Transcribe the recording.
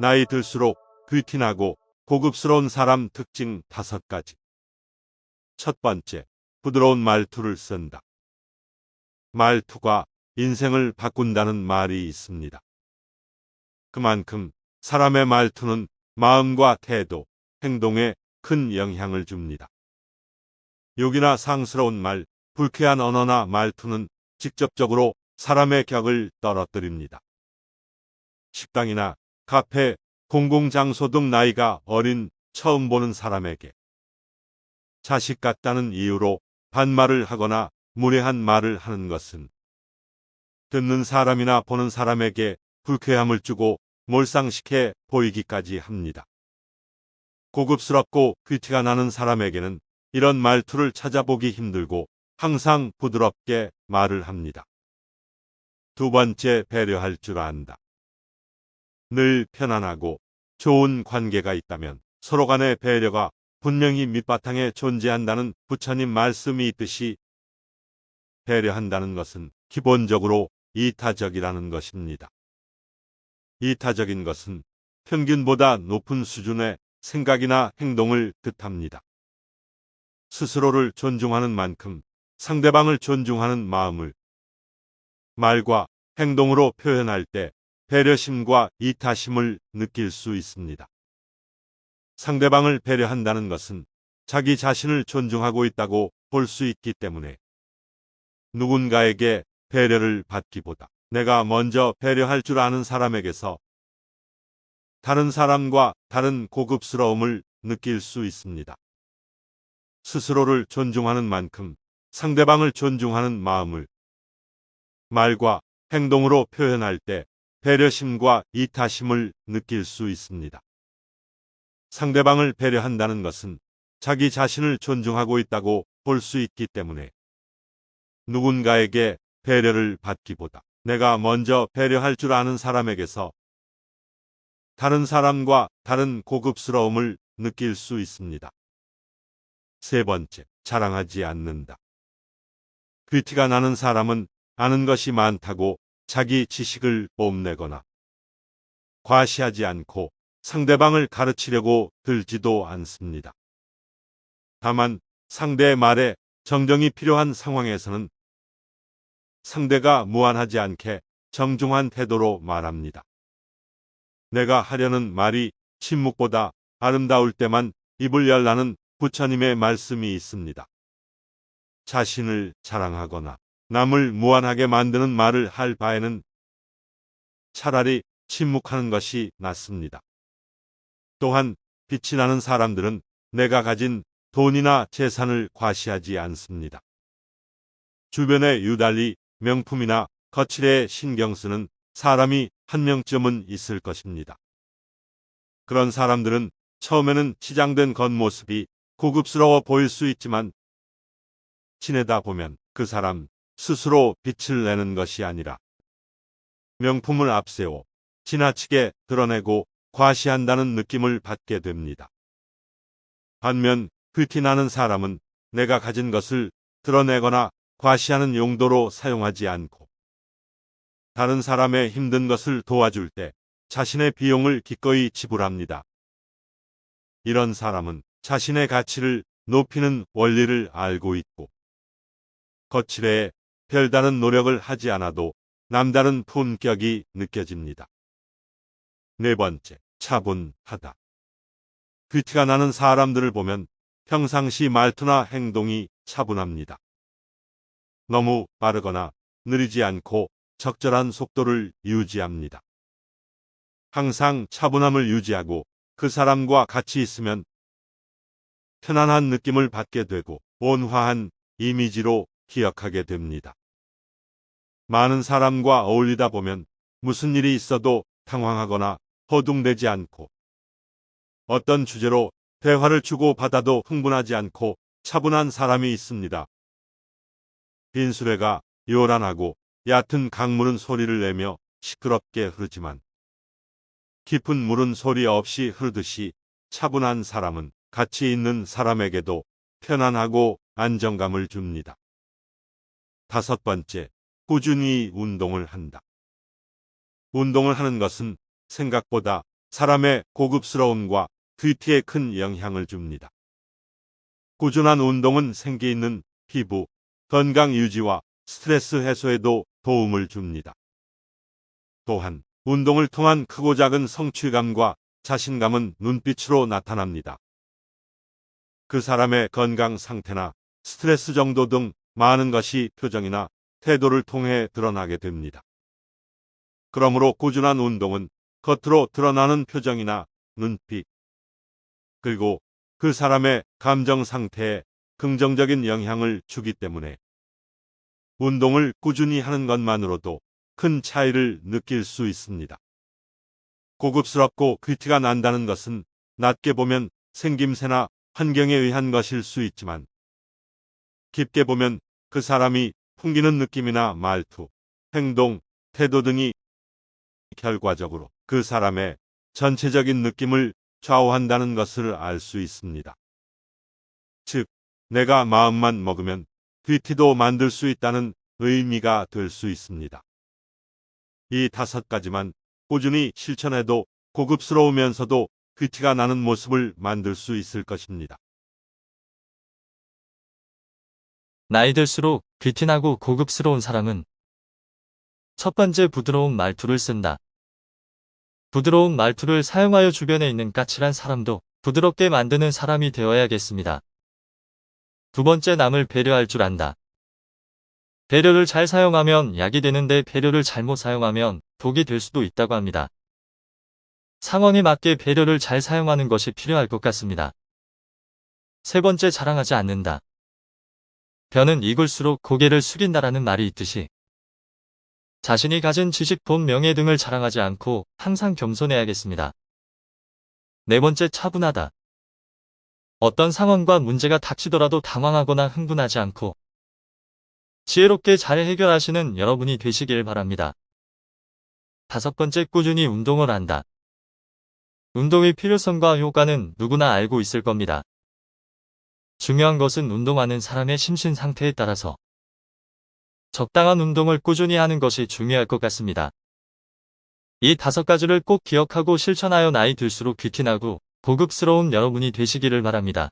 나이 들수록 귀티나고 고급스러운 사람 특징 5가지. 첫 번째, 부드러운 말투를 쓴다. 말투가 인생을 바꾼다는 말이 있습니다. 그만큼 사람의 말투는 마음과 태도, 행동에 큰 영향을 줍니다. 욕이나 상스러운 말, 불쾌한 언어나 말투는 직접적으로 사람의 격을 떨어뜨립니다. 식당이나 카페, 공공장소 등 나이가 어린 처음 보는 사람에게 자식 같다는 이유로 반말을 하거나 무례한 말을 하는 것은 듣는 사람이나 보는 사람에게 불쾌함을 주고 몰상식해 보이기까지 합니다. 고급스럽고 귀티가 나는 사람에게는 이런 말투를 찾아보기 힘들고 항상 부드럽게 말을 합니다. 두 번째, 배려할 줄 안다. 늘 편안하고 좋은 관계가 있다면 서로 간의 배려가 분명히 밑바탕에 존재한다는 부처님 말씀이 있듯이 배려한다는 것은 기본적으로 이타적이라는 것입니다. 이타적인 것은 평균보다 높은 수준의 생각이나 행동을 뜻합니다. 스스로를 존중하는 만큼 상대방을 존중하는 마음을 말과 행동으로 표현할 때 배려심과 이타심을 느낄 수 있습니다. 상대방을 배려한다는 것은 자기 자신을 존중하고 있다고 볼 수 있기 때문에 누군가에게 배려를 받기보다 내가 먼저 배려할 줄 아는 사람에게서 다른 사람과 다른 고급스러움을 느낄 수 있습니다. 스스로를 존중하는 만큼 상대방을 존중하는 마음을 말과 행동으로 표현할 때 배려심과 이타심을 느낄 수 있습니다. 상대방을 배려한다는 것은 자기 자신을 존중하고 있다고 볼 수 있기 때문에 누군가에게 배려를 받기보다 내가 먼저 배려할 줄 아는 사람에게서 다른 사람과 다른 고급스러움을 느낄 수 있습니다. 세 번째, 자랑하지 않는다. 귀티가 나는 사람은 아는 것이 많다고 자기 지식을 뽐내거나 과시하지 않고 상대방을 가르치려고 들지도 않습니다. 다만 상대의 말에 정정이 필요한 상황에서는 상대가 무안하지 않게 정중한 태도로 말합니다. 내가 하려는 말이 침묵보다 아름다울 때만 입을 열라는 부처님의 말씀이 있습니다. 자신을 자랑하거나 남을 무안하게 만드는 말을 할 바에는 차라리 침묵하는 것이 낫습니다. 또한 빛이 나는 사람들은 내가 가진 돈이나 재산을 과시하지 않습니다. 주변에 유달리 명품이나 거칠에 신경 쓰는 사람이 한 명쯤은 있을 것입니다. 그런 사람들은 처음에는 치장된 겉모습이 고급스러워 보일 수 있지만 지내다 보면 그 사람 스스로 빛을 내는 것이 아니라 명품을 앞세워 지나치게 드러내고 과시한다는 느낌을 받게 됩니다. 반면 귀티 나는 사람은 내가 가진 것을 드러내거나 과시하는 용도로 사용하지 않고 다른 사람의 힘든 것을 도와줄 때 자신의 비용을 기꺼이 지불합니다. 이런 사람은 자신의 가치를 높이는 원리를 알고 있고 거칠에 별다른 노력을 하지 않아도 남다른 품격이 느껴집니다. 네 번째, 차분하다. 귀티가 나는 사람들을 보면 평상시 말투나 행동이 차분합니다. 너무 빠르거나 느리지 않고 적절한 속도를 유지합니다. 항상 차분함을 유지하고 그 사람과 같이 있으면 편안한 느낌을 받게 되고 온화한 이미지로 기억하게 됩니다. 많은 사람과 어울리다 보면 무슨 일이 있어도 당황하거나 허둥대지 않고 어떤 주제로 대화를 주고받아도 흥분하지 않고 차분한 사람이 있습니다. 빈수레가 요란하고 얕은 강물은 소리를 내며 시끄럽게 흐르지만 깊은 물은 소리 없이 흐르듯이 차분한 사람은 같이 있는 사람에게도 편안하고 안정감을 줍니다. 다섯 번째, 꾸준히 운동을 한다. 운동을 하는 것은 생각보다 사람의 고급스러움과 뷰티에 큰 영향을 줍니다. 꾸준한 운동은 생기 있는 피부, 건강 유지와 스트레스 해소에도 도움을 줍니다. 또한 운동을 통한 크고 작은 성취감과 자신감은 눈빛으로 나타납니다. 그 사람의 건강 상태나 스트레스 정도 등 많은 것이 표정이나 태도를 통해 드러나게 됩니다. 그러므로 꾸준한 운동은 겉으로 드러나는 표정이나 눈빛, 그리고 그 사람의 감정 상태에 긍정적인 영향을 주기 때문에 운동을 꾸준히 하는 것만으로도 큰 차이를 느낄 수 있습니다. 고급스럽고 뷰티가 난다는 것은 낮게 보면 생김새나 환경에 의한 것일 수 있지만 깊게 보면 그 사람이 풍기는 느낌이나 말투, 행동, 태도 등이 결과적으로 그 사람의 전체적인 느낌을 좌우한다는 것을 알 수 있습니다. 즉, 내가 마음만 먹으면 뷰티도 만들 수 있다는 의미가 될 수 있습니다. 이 5가지만 꾸준히 실천해도 고급스러우면서도 뷰티가 나는 모습을 만들 수 있을 것입니다. 나이 들수록 뷰티나고 고급스러운 사람은 첫 번째, 부드러운 말투를 쓴다. 부드러운 말투를 사용하여 주변에 있는 까칠한 사람도 부드럽게 만드는 사람이 되어야겠습니다. 두 번째, 남을 배려할 줄 안다. 배려를 잘 사용하면 약이 되는데 배려를 잘못 사용하면 독이 될 수도 있다고 합니다. 상황에 맞게 배려를 잘 사용하는 것이 필요할 것 같습니다. 세 번째, 자랑하지 않는다. 벼는 익을수록 고개를 숙인다라는 말이 있듯이 자신이 가진 지식, 돈, 명예 등을 자랑하지 않고 항상 겸손해야겠습니다. 네 번째, 차분하다. 어떤 상황과 문제가 닥치더라도 당황하거나 흥분하지 않고 지혜롭게 잘 해결하시는 여러분이 되시길 바랍니다. 다섯 번째, 꾸준히 운동을 한다. 운동의 필요성과 효과는 누구나 알고 있을 겁니다. 중요한 것은 운동하는 사람의 심신 상태에 따라서 적당한 운동을 꾸준히 하는 것이 중요할 것 같습니다. 이 5가지를 꼭 기억하고 실천하여 나이 들수록 뷰티나고 고급스러운 여러분이 되시기를 바랍니다.